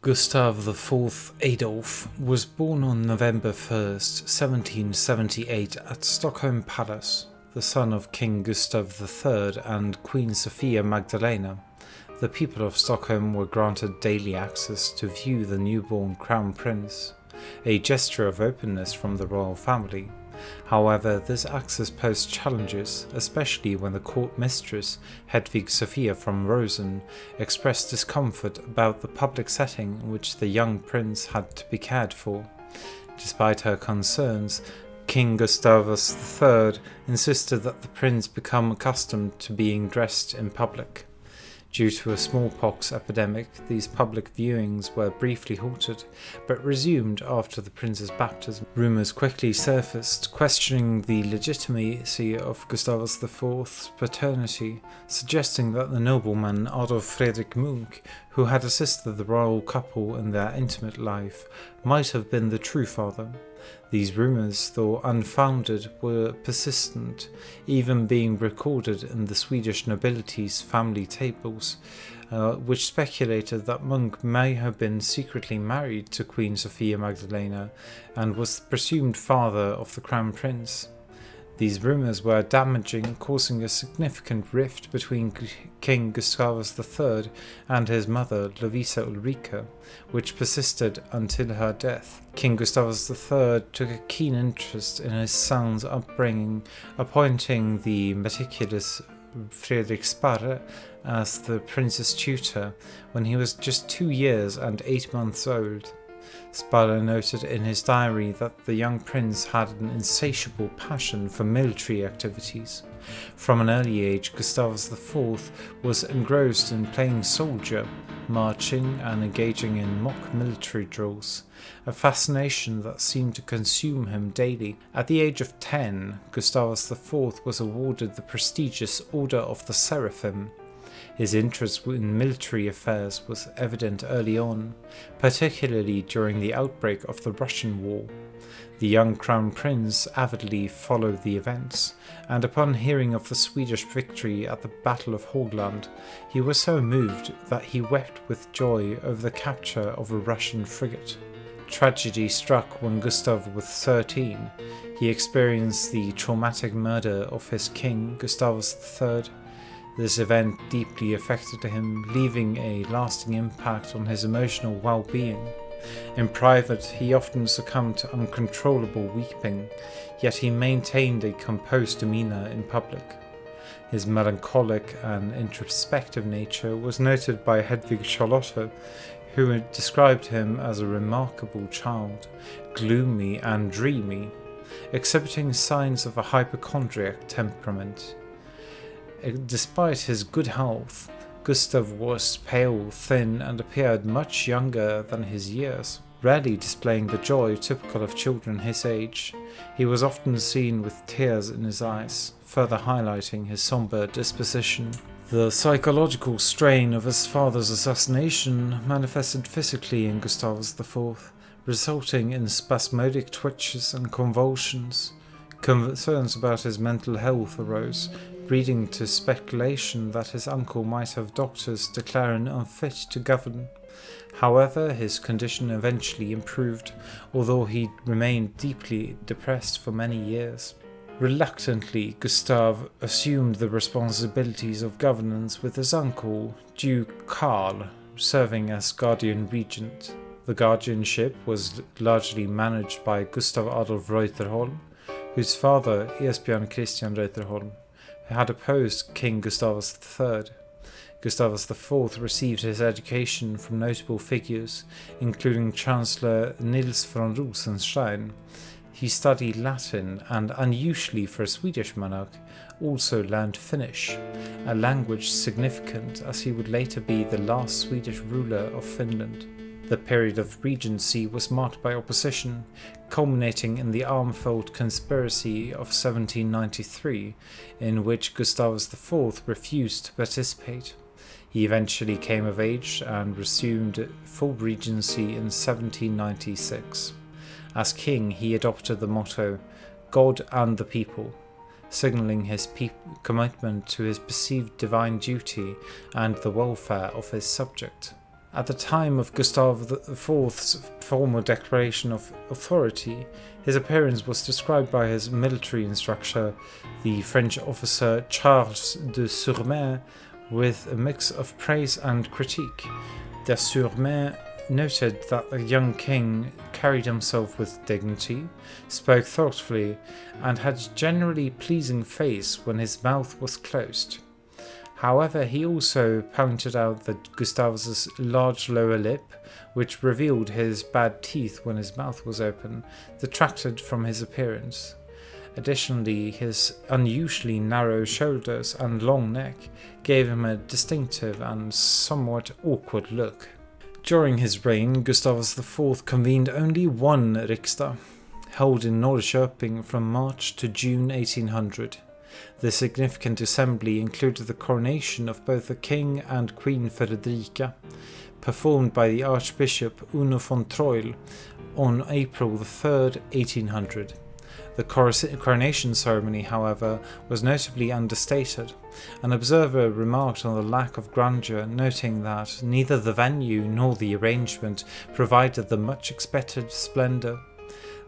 Gustav IV Adolf was born on November 1st, 1778 at Stockholm Palace, the son of King Gustav III and Queen Sophia Magdalena. The people of Stockholm were granted daily access to view the newborn crown prince, a gesture of openness from the royal family. However, this access posed challenges, especially when the court mistress, Hedvig Sophia from Rosen, expressed discomfort about the public setting in which the young prince had to be cared for. Despite her concerns, King Gustavus III insisted that the prince become accustomed to being dressed in public. Due to a smallpox epidemic, these public viewings were briefly halted, but resumed after the prince's baptism. Rumours quickly surfaced questioning the legitimacy of Gustavus IV's paternity, suggesting that the nobleman Adolf Fredrik Munk, who had assisted the royal couple in their intimate life, might have been the true father. These rumours, though unfounded, were persistent, even being recorded in the Swedish nobility's family tables, which speculated that Munk may have been secretly married to Queen Sophia Magdalena and was the presumed father of the crown prince. These rumours were damaging, causing a significant rift between King Gustavus III and his mother, Lovisa Ulrika, which persisted until her death. King Gustavus III took a keen interest in his son's upbringing, appointing the meticulous Fredrik Sparre as the prince's tutor when he was just 2 years and 8 months old. Sparre noted in his diary that the young prince had an insatiable passion for military activities. From an early age, Gustavus IV was engrossed in playing soldier, marching and engaging in mock military drills, a fascination that seemed to consume him daily. At the age of 10, Gustavus IV was awarded the prestigious Order of the Seraphim. His interest in military affairs was evident early on, particularly during the outbreak of the Russian War. The young crown prince avidly followed the events, and upon hearing of the Swedish victory at the Battle of Hoogland, he was so moved that he wept with joy over the capture of a Russian frigate. Tragedy struck when Gustav was 13. He experienced the traumatic murder of his king, Gustavus III. This event deeply affected him, leaving a lasting impact on his emotional well-being. In private, he often succumbed to uncontrollable weeping, yet he maintained a composed demeanour in public. His melancholic and introspective nature was noted by Hedvig Charlotte, who described him as a remarkable child, gloomy and dreamy, exhibiting signs of a hypochondriac temperament. Despite his good health, Gustav was pale, thin, and appeared much younger than his years, rarely displaying the joy typical of children his age. He was often seen with tears in his eyes, further highlighting his somber disposition. The psychological strain of his father's assassination manifested physically in Gustavus IV, resulting in spasmodic twitches and convulsions. Concerns about his mental health arose, leading to speculation that his uncle might have doctors declare him unfit to govern. However, his condition eventually improved, although he remained deeply depressed for many years. Reluctantly, Gustav assumed the responsibilities of governance with his uncle, Duke Karl, serving as guardian regent. The guardianship was largely managed by Gustav Adolf Reuterholm, whose father, Esbjörn Christian Reuterholm, had opposed King Gustavus III. Gustavus IV received his education from notable figures, including Chancellor Nils von Rosenstein. He studied Latin and, unusually for a Swedish monarch, also learned Finnish, a language significant as he would later be the last Swedish ruler of Finland. The period of regency was marked by opposition, culminating in the Armfold Conspiracy of 1793, in which Gustavus IV refused to participate. He eventually came of age and resumed full regency in 1796. As king, he adopted the motto, "God and the people," signalling his commitment to his perceived divine duty and the welfare of his subject. At the time of Gustav IV's formal declaration of authority, his appearance was described by his military instructor, the French officer Charles de Surmer, with a mix of praise and critique. De Surmer noted that the young king carried himself with dignity, spoke thoughtfully, and had a generally pleasing face when his mouth was closed. However, he also pointed out that Gustavus' large lower lip, which revealed his bad teeth when his mouth was open, detracted from his appearance. Additionally, his unusually narrow shoulders and long neck gave him a distinctive and somewhat awkward look. During his reign, Gustavus IV convened only one Riksdag, held in Norrköping from March to June 1800. The significant assembly included the coronation of both the King and Queen Fredrika, performed by the Archbishop Uno von Troil on April 3, 1800. The coronation ceremony, however, was notably understated. An observer remarked on the lack of grandeur, noting that neither the venue nor the arrangement provided the much expected splendour.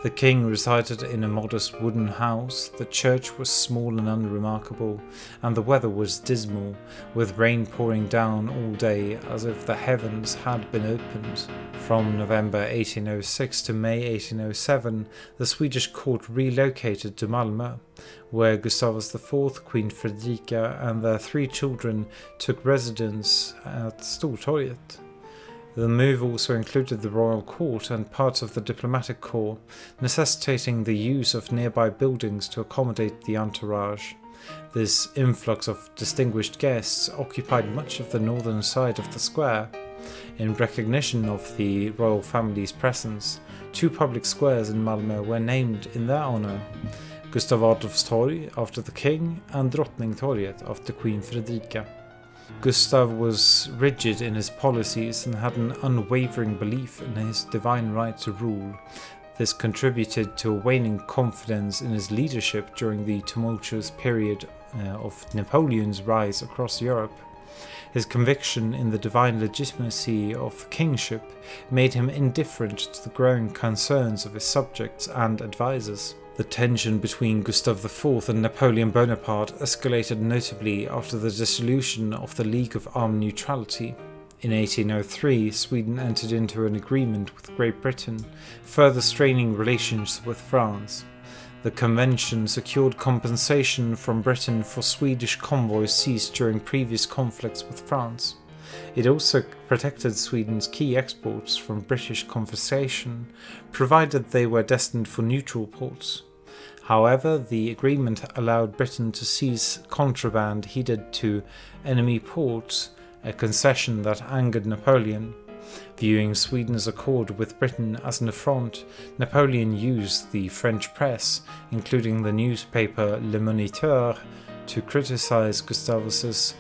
The king resided in a modest wooden house, the church was small and unremarkable, and the weather was dismal, with rain pouring down all day as if the heavens had been opened. From November 1806 to May 1807, the Swedish court relocated to Malmö, where Gustavus IV, Queen Fredrika, and their 3 children took residence at Stortorget. The move also included the royal court and parts of the diplomatic corps, necessitating the use of nearby buildings to accommodate the entourage. This influx of distinguished guests occupied much of the northern side of the square. In recognition of the royal family's presence, 2 public squares in Malmö were named in their honour: Gustav Adolfs torg after the king and Drottningtorget after Queen Fredrika. Gustav was rigid in his policies and had an unwavering belief in his divine right to rule. This contributed to a waning confidence in his leadership during the tumultuous period of Napoleon's rise across Europe. His conviction in the divine legitimacy of kingship made him indifferent to the growing concerns of his subjects and advisors. The tension between Gustav IV and Napoleon Bonaparte escalated notably after the dissolution of the League of Armed Neutrality. In 1803, Sweden entered into an agreement with Great Britain, further straining relations with France. The convention secured compensation from Britain for Swedish convoys seized during previous conflicts with France. It also protected Sweden's key exports from British confiscation, provided they were destined for neutral ports. However, the agreement allowed Britain to seize contraband headed to enemy ports, a concession that angered Napoleon. Viewing Sweden's accord with Britain as an affront, Napoleon used the French press, including the newspaper Le Moniteur, to criticize Gustavus's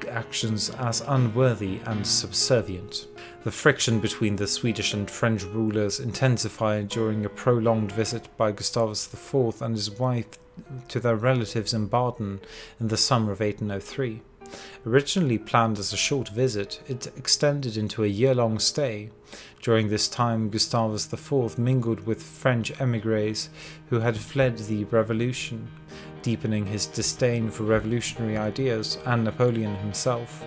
actions as unworthy and subservient. The friction between the Swedish and French rulers intensified during a prolonged visit by Gustavus IV and his wife to their relatives in Baden in the summer of 1803. Originally planned as a short visit, it extended into a year-long stay. During this time, Gustavus IV mingled with French émigrés who had fled the revolution, deepening his disdain for revolutionary ideas and Napoleon himself.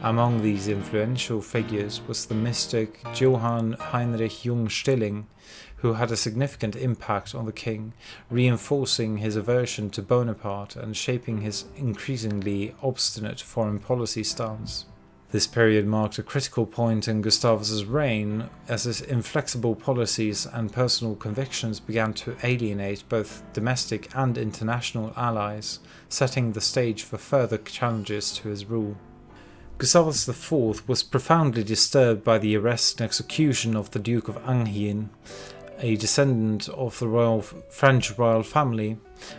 Among these influential figures was the mystic Johann Heinrich Jung-Stilling, who had a significant impact on the king, reinforcing his aversion to Bonaparte and shaping his increasingly obstinate foreign policy stance. This period marked a critical point in Gustavus's reign, as his inflexible policies and personal convictions began to alienate both domestic and international allies, setting the stage for further challenges to his rule. Gustavus IV was profoundly disturbed by the arrest and execution of the Duke of Enghien, a descendant of the French royal family,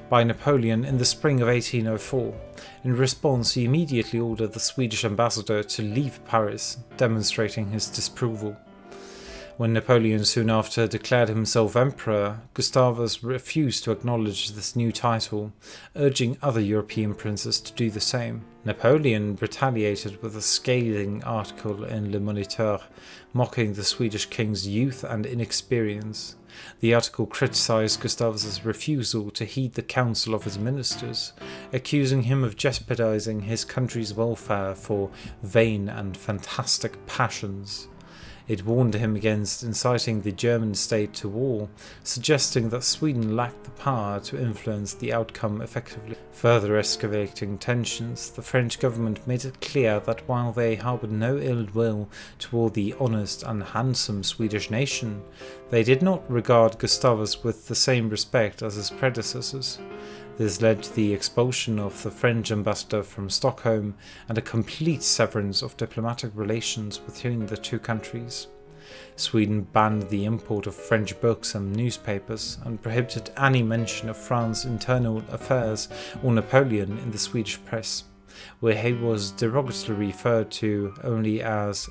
by Napoleon in the spring of 1804. In response, he immediately ordered the Swedish ambassador to leave Paris, demonstrating his disapproval. When Napoleon soon after declared himself emperor, Gustavus refused to acknowledge this new title, urging other European princes to do the same. Napoleon retaliated with a scathing article in Le Moniteur, mocking the Swedish king's youth and inexperience. The article criticized Gustavus's refusal to heed the counsel of his ministers, accusing him of jeopardizing his country's welfare for vain and fantastic passions. It warned him against inciting the German state to war, suggesting that Sweden lacked the power to influence the outcome effectively. Further escalating tensions, the French government made it clear that while they harbored no ill will toward the honest and handsome Swedish nation, they did not regard Gustavus with the same respect as his predecessors. This led to the expulsion of the French ambassador from Stockholm and a complete severance of diplomatic relations between the two countries. Sweden banned the import of French books and newspapers and prohibited any mention of France's internal affairs or Napoleon in the Swedish press, where he was derogatorily referred to only as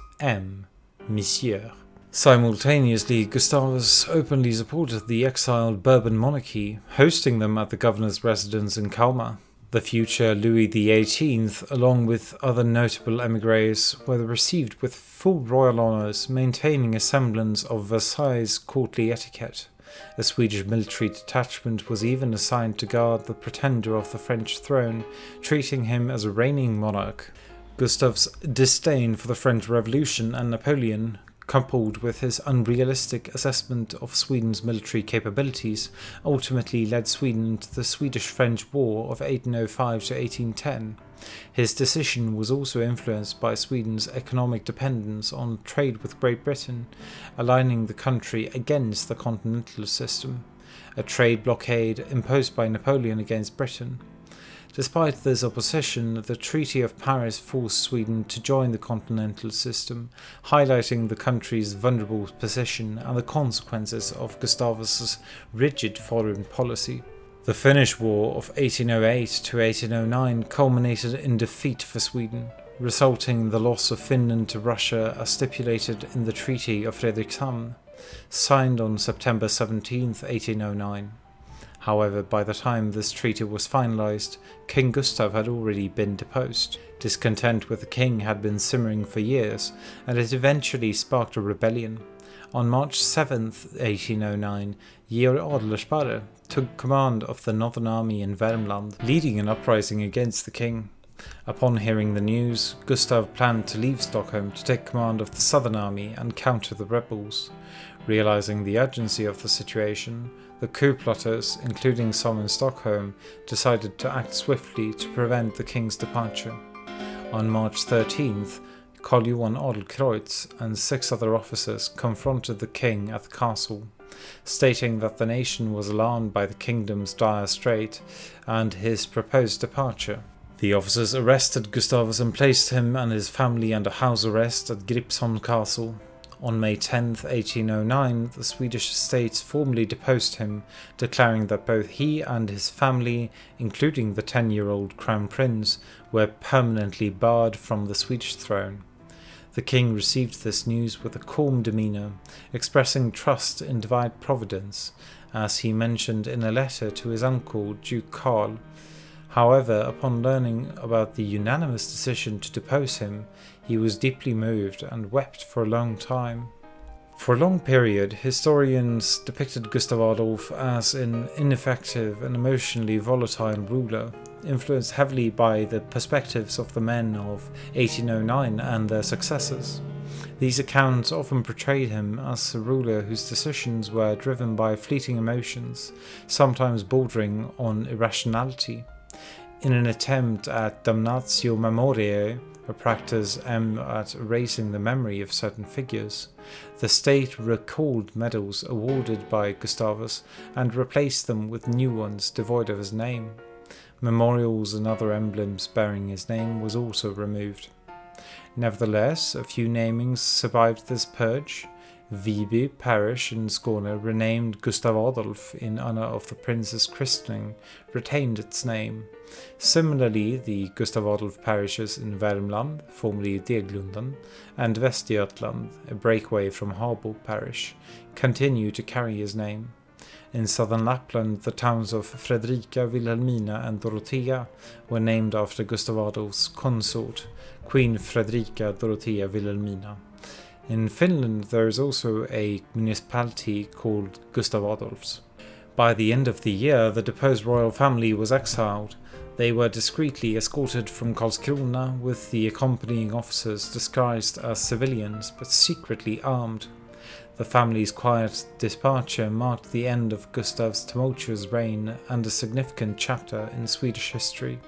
Monsieur. Simultaneously, Gustavus openly supported the exiled Bourbon monarchy, hosting them at the governor's residence in Kalmar. The future Louis XVIII, along with other notable émigrés, were received with full royal honours, maintaining a semblance of Versailles courtly etiquette. A Swedish military detachment was even assigned to guard the pretender of the French throne, treating him as a reigning monarch. Gustav's disdain for the French Revolution and Napoleon, coupled with his unrealistic assessment of Sweden's military capabilities, ultimately led Sweden into the Swedish-French War of 1805 to 1810. His decision was also influenced by Sweden's economic dependence on trade with Great Britain, aligning the country against the continental system, a trade blockade imposed by Napoleon against Britain. Despite this opposition, the Treaty of Paris forced Sweden to join the continental system, highlighting the country's vulnerable position and the consequences of Gustavus's rigid foreign policy. The Finnish War of 1808 to 1809 culminated in defeat for Sweden, resulting in the loss of Finland to Russia as stipulated in the Treaty of Fredrikshamn, signed on September 17, 1809. However, by the time this treaty was finalized, King Gustav had already been deposed. Discontent with the king had been simmering for years, and it eventually sparked a rebellion. On March 7, 1809, Georg Adlersparre took command of the Northern Army in Värmland, leading an uprising against the king. Upon hearing the news, Gustav planned to leave Stockholm to take command of the Southern Army and counter the rebels. Realizing the urgency of the situation, the coup plotters, including some in Stockholm, decided to act swiftly to prevent the king's departure. On March 13th, Karl Johan Adelkreutz and 6 other officers confronted the king at the castle, stating that the nation was alarmed by the kingdom's dire strait and his proposed departure. The officers arrested Gustavus and placed him and his family under house arrest at Gripsholm Castle. On May 10, 1809, the Swedish states formally deposed him, declaring that both he and his family, including the 10-year-old crown prince, were permanently barred from the Swedish throne. The king received this news with a calm demeanour, expressing trust in divine providence, as he mentioned in a letter to his uncle, Duke Karl. However, upon learning about the unanimous decision to depose him, he was deeply moved and wept for a long time. For a long period, historians depicted Gustav Adolf as an ineffective and emotionally volatile ruler, influenced heavily by the perspectives of the men of 1809 and their successors. These accounts often portrayed him as a ruler whose decisions were driven by fleeting emotions, sometimes bordering on irrationality. In an attempt at damnatio memoriae, a practice aimed at erasing the memory of certain figures, the state recalled medals awarded by Gustavus and replaced them with new ones devoid of his name. Memorials and other emblems bearing his name was also removed. Nevertheless, a few namings survived this purge. Viby parish in Skåne, renamed Gustav Adolf in honor of the prince's christening, retained its name. Similarly, the Gustav Adolf parishes in Värmland, formerly Deglundan, and Västergötland, a breakaway from Habo parish, continue to carry his name. In southern Lapland, the towns of Fredrika, Wilhelmina and Dorothea were named after Gustav Adolf's consort, Queen Fredrika Dorothea Wilhelmina. In Finland, there is also a municipality called Gustav Adolfs. By the end of the year, the deposed royal family was exiled. They were discreetly escorted from Karlskrona with the accompanying officers disguised as civilians but secretly armed. The family's quiet departure marked the end of Gustav's tumultuous reign and a significant chapter in Swedish history.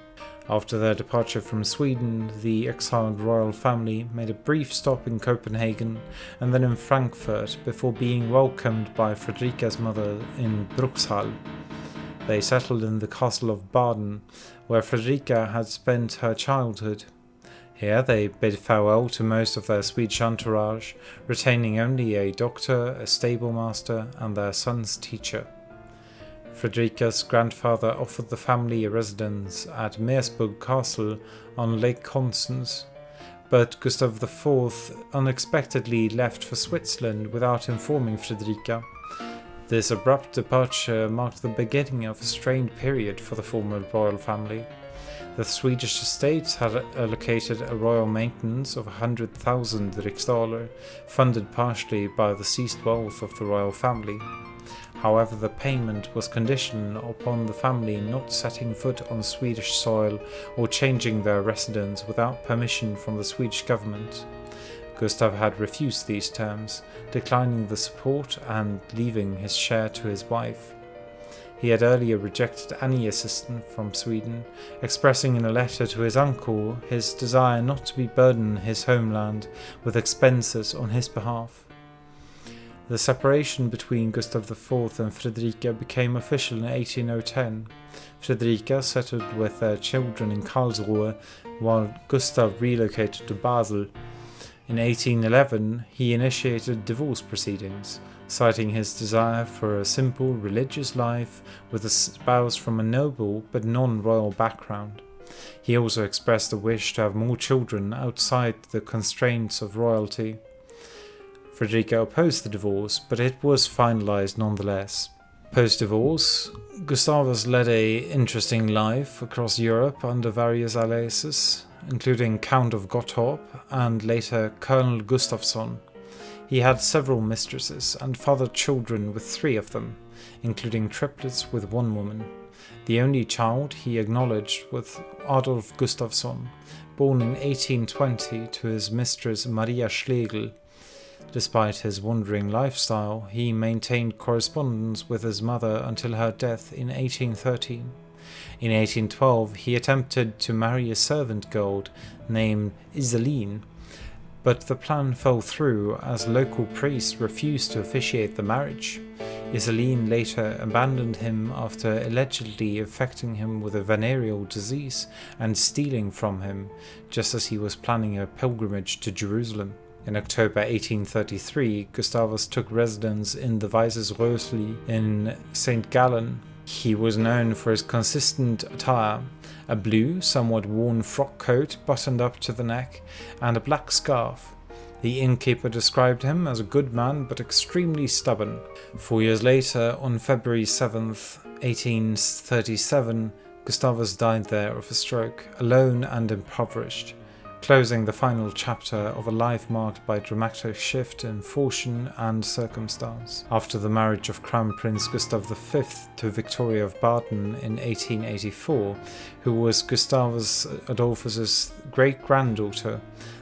After their departure from Sweden, the exiled royal family made a brief stop in Copenhagen and then in Frankfurt before being welcomed by Fredrika's mother in Bruchsal. They settled in the castle of Baden, where Fredrika had spent her childhood. Here they bid farewell to most of their Swedish entourage, retaining only a doctor, a stable master, and their son's teacher. Fredrika's grandfather offered the family a residence at Meersburg Castle on Lake Constance, but Gustav IV unexpectedly left for Switzerland without informing Fredrika. This abrupt departure marked the beginning of a strained period for the former royal family. The Swedish estates had allocated a royal maintenance of 100,000 riksdaler, funded partially by the seized wealth of the royal family. However, the payment was conditional upon the family not setting foot on Swedish soil or changing their residence without permission from the Swedish government. Gustav had refused these terms, declining the support and leaving his share to his wife. He had earlier rejected any assistance from Sweden, expressing in a letter to his uncle his desire not to burden his homeland with expenses on his behalf. The separation between Gustav IV and Fredrika became official in 1810. Fredrika settled with their children in Karlsruhe, while Gustav relocated to Basel. In 1811, he initiated divorce proceedings, citing his desire for a simple religious life with a spouse from a noble but non-royal background. He also expressed a wish to have more children outside the constraints of royalty. Fredrika opposed the divorce, but it was finalized nonetheless. Post-divorce, Gustavus led an interesting life across Europe under various aliases, including Count of Gottorp and later Colonel Gustafsson. He had several mistresses and fathered children with 3 of them, including triplets with 1 woman. The only child he acknowledged was Adolf Gustafsson, born in 1820 to his mistress Maria Schlegel. Despite his wandering lifestyle, he maintained correspondence with his mother until her death in 1813. In 1812, he attempted to marry a servant girl named Iselin, but the plan fell through as local priests refused to officiate the marriage. Iselin later abandoned him after allegedly infecting him with a venereal disease and stealing from him, just as he was planning a pilgrimage to Jerusalem. In October 1833, Gustavus took residence in the Weißes Rösli in St. Gallen. He was known for his consistent attire, a blue, somewhat worn frock coat buttoned up to the neck, and a black scarf. The innkeeper described him as a good man but extremely stubborn. 4 years later, on February 7th, 1837, Gustavus died there of a stroke, alone and impoverished, closing the final chapter of a life marked by dramatic shift in fortune and circumstance. After the marriage of Crown Prince Gustav V to Victoria of Baden in 1884, who was Gustavus Adolphus's great-granddaughter,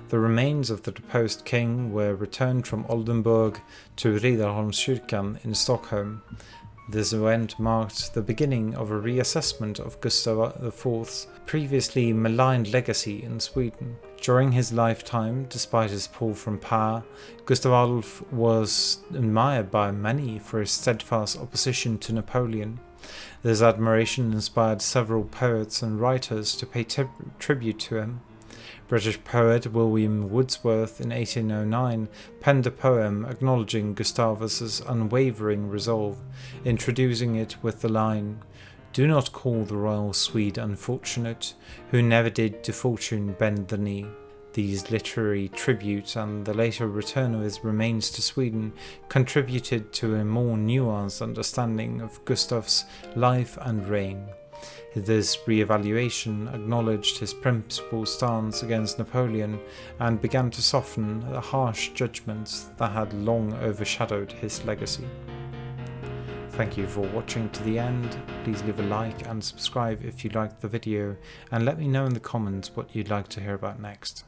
the remains of the deposed king were returned from Oldenburg to Riddarholmskyrkan in Stockholm. This event marked the beginning of a reassessment of Gustav IV's previously maligned legacy in Sweden. During his lifetime, despite his pull from power, Gustav Adolf was admired by many for his steadfast opposition to Napoleon. This admiration inspired several poets and writers to pay tribute to him. British poet William Wordsworth in 1809 penned a poem acknowledging Gustavus's unwavering resolve, introducing it with the line, "Do not call the royal Swede unfortunate, who never did to fortune bend the knee." These literary tributes and the later return of his remains to Sweden contributed to a more nuanced understanding of Gustav's life and reign. This re-evaluation acknowledged his principal stance against Napoleon and began to soften the harsh judgments that had long overshadowed his legacy. Thank you for watching to the end. Please leave a like and subscribe if you liked the video, and let me know in the comments what you'd like to hear about next.